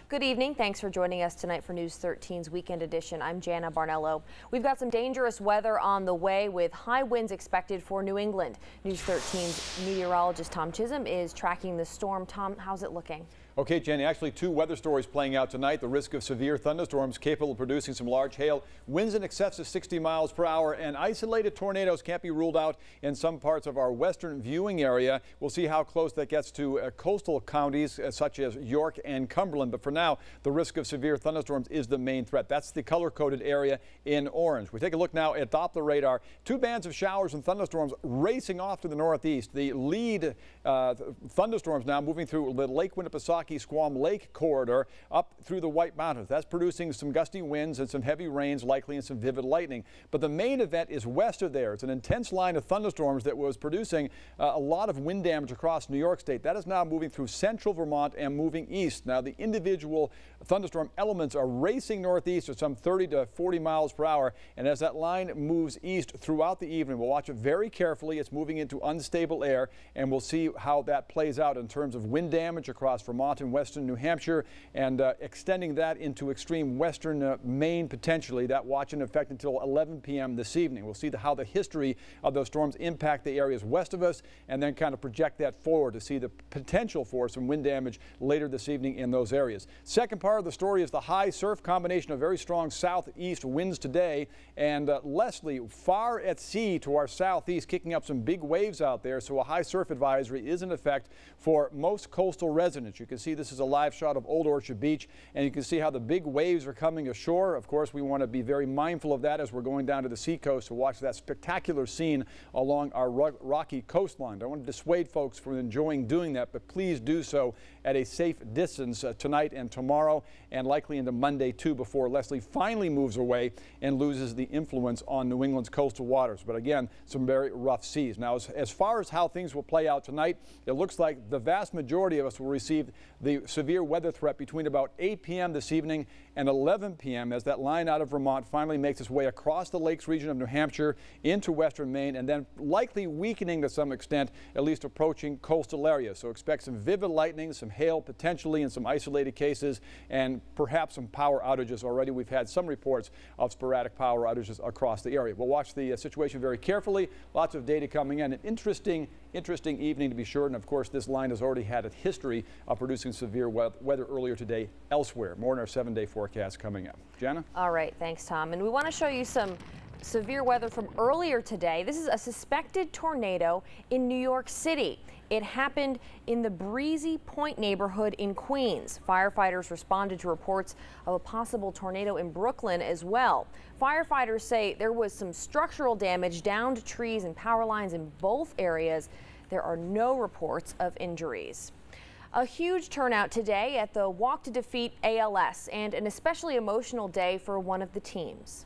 Good evening. Thanks for joining us tonight for News 13's Weekend Edition. I'm Jana Barnello. We've got some dangerous weather on the way with high winds expected for New England. News 13's meteorologist Tom Chisholm is tracking the storm. Tom, how's it looking? Okay, Jenny, actually two weather stories playing out tonight. The risk of severe thunderstorms capable of producing some large hail, winds in excess of 60 miles per hour, and isolated tornadoes can't be ruled out in some parts of our western viewing area. We'll see how close that gets to coastal counties such as York and Cumberland. But for now, the risk of severe thunderstorms is the main threat. That's the color-coded area in orange. We take a look now at Doppler radar. Two bands of showers and thunderstorms racing off to the northeast. The lead thunderstorms now moving through the Lake Winnipesaukee Squam Lake corridor up through the White Mountains. That's producing some gusty winds and some heavy rains likely and some vivid lightning. But the main event is west of there. It's an intense line of thunderstorms that was producing a lot of wind damage across New York State. That is now moving through central Vermont and moving east. Now the individual thunderstorm elements are racing northeast at some 30 to 40 miles per hour. And as that line moves east throughout the evening, we'll watch it very carefully. It's moving into unstable air, and we'll see how that plays out in terms of wind damage across Vermont and western New Hampshire, and extending that into extreme western Maine potentially. That watch in effect until 11 p.m. this evening. We'll see how the history of those storms impact the areas west of us, and then kind of project that forward to see the potential for some wind damage later this evening in those areas. Second part of the story is the high surf combination of very strong southeast winds today, and Leslie far at sea to our southeast, kicking up some big waves out there. So a high surf advisory is in effect for most coastal residents. You can see this is a live shot of Old Orchard Beach, and you can see how the big waves are coming ashore. Of course, we want to be very mindful of that as we're going down to the seacoast to watch that spectacular scene along our rocky coastline. I want to dissuade folks from enjoying doing that, but please do so at a safe distance tonight and tomorrow, and likely into Monday too, before Leslie finally moves away and loses the influence on New England's coastal waters. But again, some very rough seas. Now, as far as how things will play out tonight, it looks like the vast majority of us will receive the severe weather threat between about 8 p.m. this evening and 11 p.m. as that line out of Vermont finally makes its way across the lakes region of New Hampshire into western Maine, and then likely weakening to some extent, at least approaching coastal areas. So expect some vivid lightning, some hail potentially in some isolated cases, and perhaps some power outages. Already we've had some reports of sporadic power outages across the area. We'll watch the situation very carefully. Lots of data coming in. An interesting evening to be sure. And of course, this line has already had a history of producing severe weather earlier today elsewhere. More in our 7-day forecast coming up. Jana? All right. Thanks, Tom. And we want to show you some severe weather from earlier today. This is a suspected tornado in New York City. It happened in the Breezy Point neighborhood in Queens. Firefighters responded to reports of a possible tornado in Brooklyn as well. Firefighters say there was some structural damage, downed trees and power lines in both areas. There are no reports of injuries. A huge turnout today at the Walk to Defeat ALS, and an especially emotional day for one of the teams.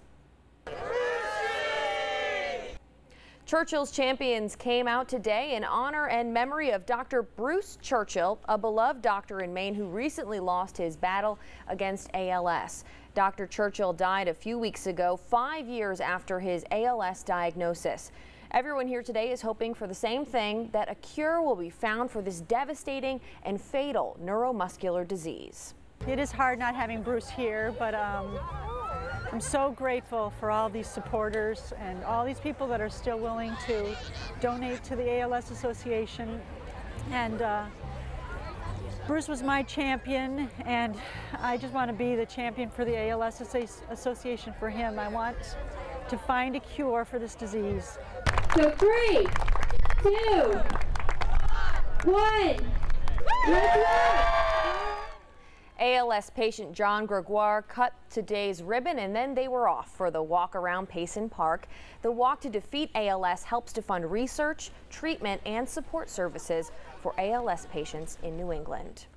Churchill's champions came out today in honor and memory of Dr. Bruce Churchill, a beloved doctor in Maine who recently lost his battle against ALS. Dr. Churchill died a few weeks ago, 5 years after his ALS diagnosis. Everyone here today is hoping for the same thing, that a cure will be found for this devastating and fatal neuromuscular disease. It is hard not having Bruce here, but I'm so grateful for all these supporters and all these people that are still willing to donate to the ALS Association. And Bruce was my champion, and I just want to be the champion for the ALS Association for him. I want to find a cure for this disease. So 3, 2, 1, let's rock! ALS patient John Gregoire cut today's ribbon, and then they were off for the walk around Payson Park. The Walk to Defeat ALS helps to fund research, treatment, and support services for ALS patients in New England.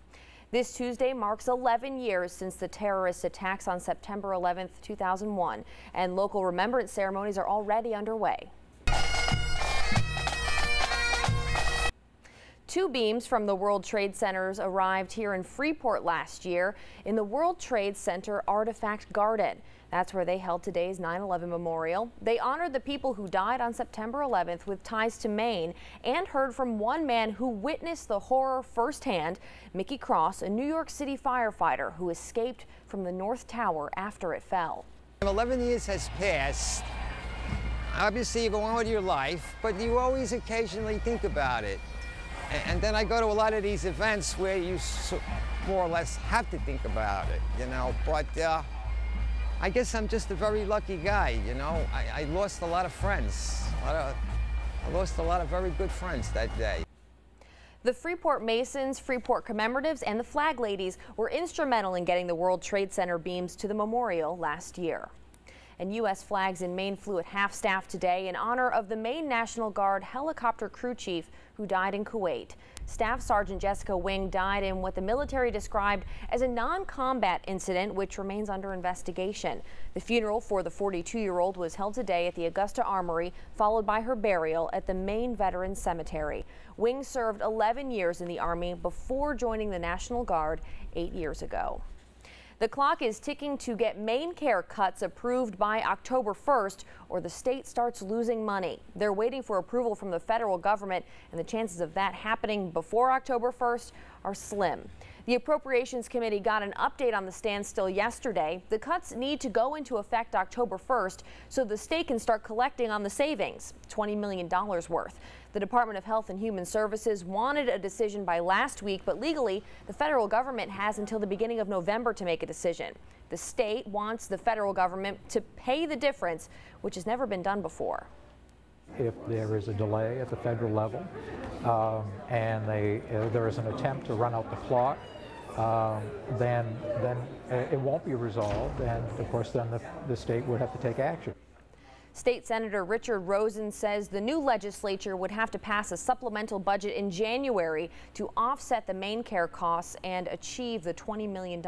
This Tuesday marks 11 years since the terrorist attacks on September 11th, 2001, and local remembrance ceremonies are already underway. 2 beams from the World Trade Centers arrived here in Freeport last year in the World Trade Center Artifact Garden. That's where they held today's 9/11 memorial. They honored the people who died on September 11th with ties to Maine and heard from one man who witnessed the horror firsthand, Mickey Cross, a New York City firefighter who escaped from the North Tower after it fell. 11 years has passed. Obviously, you go on with your life, but you always occasionally think about it. And then I go to a lot of these events where you more or less have to think about it, you know. But I guess I'm just a very lucky guy, you know. I lost a lot of friends. I lost a lot of very good friends that day. The Freeport Masons, Freeport Commemoratives, and the Flag Ladies were instrumental in getting the World Trade Center beams to the memorial last year. And U.S. flags in Maine flew at half-staff today in honor of the Maine National Guard helicopter crew chief who died in Kuwait. Staff Sergeant Jessica Wing died in what the military described as a non-combat incident, which remains under investigation. The funeral for the 42-year-old was held today at the Augusta Armory, followed by her burial at the Maine Veterans Cemetery. Wing served 11 years in the Army before joining the National Guard 8 years ago. The clock is ticking to get Maine Care cuts approved by October 1st, or the state starts losing money. They're waiting for approval from the federal government, and the chances of that happening before October 1st are slim. The Appropriations Committee got an update on the standstill yesterday. The cuts need to go into effect October 1st so the state can start collecting on the savings, $20 million worth. The Department of Health and Human Services wanted a decision by last week, but legally, the federal government has until the beginning of November to make a decision. The state wants the federal government to pay the difference, which has never been done before. If there is a delay at the federal level and there is an attempt to run out the clock, then it won't be resolved, and of course then the state would have to take action. State Senator Richard Rosen says the new legislature would have to pass a supplemental budget in January to offset the Maine Care costs and achieve the $20 million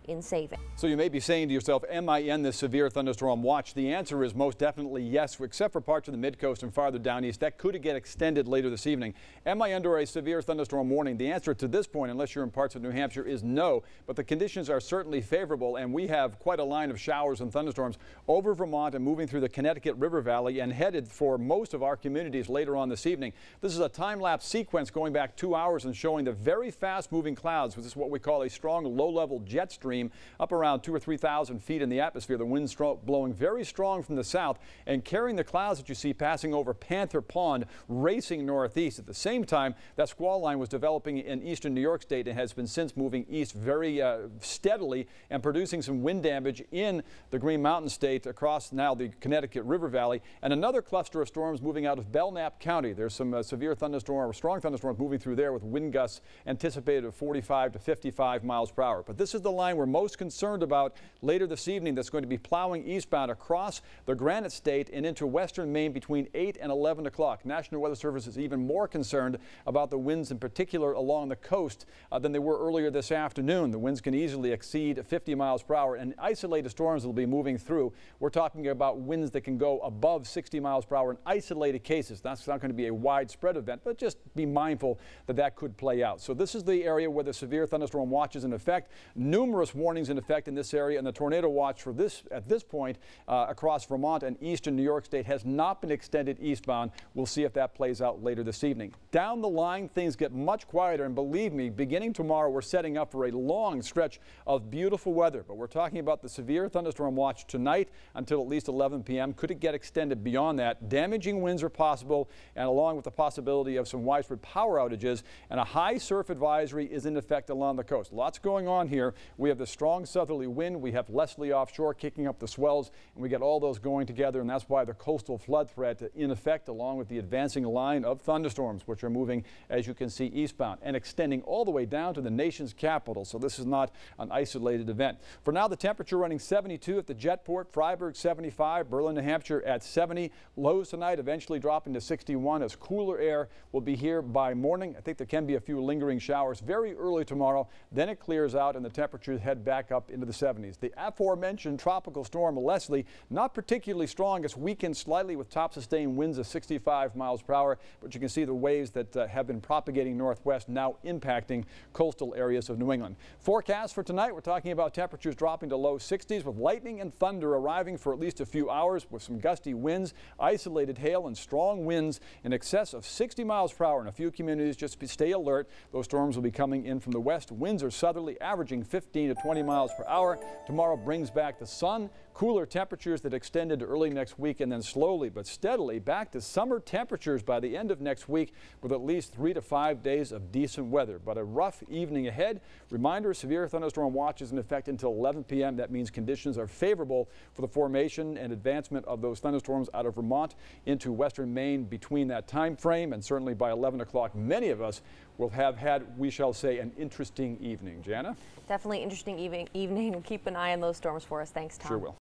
in savings. So you may be saying to yourself, am I in this severe thunderstorm watch? The answer is most definitely yes, except for parts of the mid-coast and farther down east. That could get extended later this evening. Am I under a severe thunderstorm warning? The answer to this point, unless you're in parts of New Hampshire, is no. But the conditions are certainly favorable, and we have quite a line of showers and thunderstorms over Vermont and moving through the Connecticut River Valley and headed for most of our communities later on this evening. This is a time-lapse sequence going back 2 hours and showing the very fast-moving clouds, which is what we call a strong low-level jet stream up around 2,000 or 3,000 feet in the atmosphere. The wind blowing very strong from the south and carrying the clouds that you see passing over Panther Pond, racing northeast. At the same time, that squall line was developing in eastern New York State and has been since moving east very steadily and producing some wind damage in the Green Mountain State across now the Connecticut River Valley, and another cluster of storms moving out of Belknap County. There's some severe thunderstorm or strong thunderstorms moving through there with wind gusts anticipated of 45 to 55 miles per hour. But this is the line we're most concerned about later this evening that's going to be plowing eastbound across the Granite State and into western Maine between 8 and 11 o'clock. National Weather Service is even more concerned about the winds in particular along the coast than they were earlier this afternoon. The winds can easily exceed 50 miles per hour, and isolated storms will be moving through. We're talking about winds that can go above 60 miles per hour in isolated cases. That's not going to be a widespread event, but just be mindful that that could play out. So this is the area where the severe thunderstorm watch is in effect. Numerous warnings in effect in this area, and the tornado watch for this at this point across Vermont and eastern New York State has not been extended eastbound. We'll see if that plays out later this evening. Down the line, things get much quieter, and believe me, beginning tomorrow, we're setting up for a long stretch of beautiful weather. But we're talking about the severe thunderstorm watch tonight until at least 11 p.m. Could it get extended beyond that? Damaging winds are possible, and along with the possibility of some widespread power outages, and a high surf advisory is in effect along the coast. Lots going on here. We have the strong southerly wind. We have Leslie offshore kicking up the swells, and we get all those going together, and that's why the coastal flood threat in effect, along with the advancing line of thunderstorms, which are moving, as you can see, eastbound and extending all the way down to the nation's capital. So this is not an isolated event. For now, the temperature running 72 at the Jetport, Freiburg 75, Berlin New Hampshire at 70. Lows tonight eventually dropping to 61 as cooler air will be here by morning. I think there can be a few lingering showers very early tomorrow. Then it clears out and the temperatures head back up into the 70s. The aforementioned tropical storm Leslie, not particularly strong. It's weakened slightly with top sustained winds of 65 miles per hour. But you can see the waves that have been propagating northwest now impacting coastal areas of New England. Forecast for tonight, we're talking about temperatures dropping to low 60s with lightning and thunder arriving for at least a few hours with some gusty winds, isolated hail and strong winds in excess of 60 miles per hour in a few communities. Just stay alert. Those storms will be coming in from the west. Winds are southerly, averaging 15 to 20 miles per hour. Tomorrow brings back the sun. Cooler temperatures that extend into early next week and then slowly but steadily back to summer temperatures by the end of next week with at least 3 to 5 days of decent weather. But a rough evening ahead. Reminder, severe thunderstorm watch is in effect until 11 p.m. That means conditions are favorable for the formation and advancement of those thunderstorms out of Vermont into western Maine between that time frame, and certainly by 11 o'clock many of us will have had, we shall say, an interesting evening. Jana? Definitely interesting evening. Keep an eye on those storms for us. Thanks, Tom. Sure will.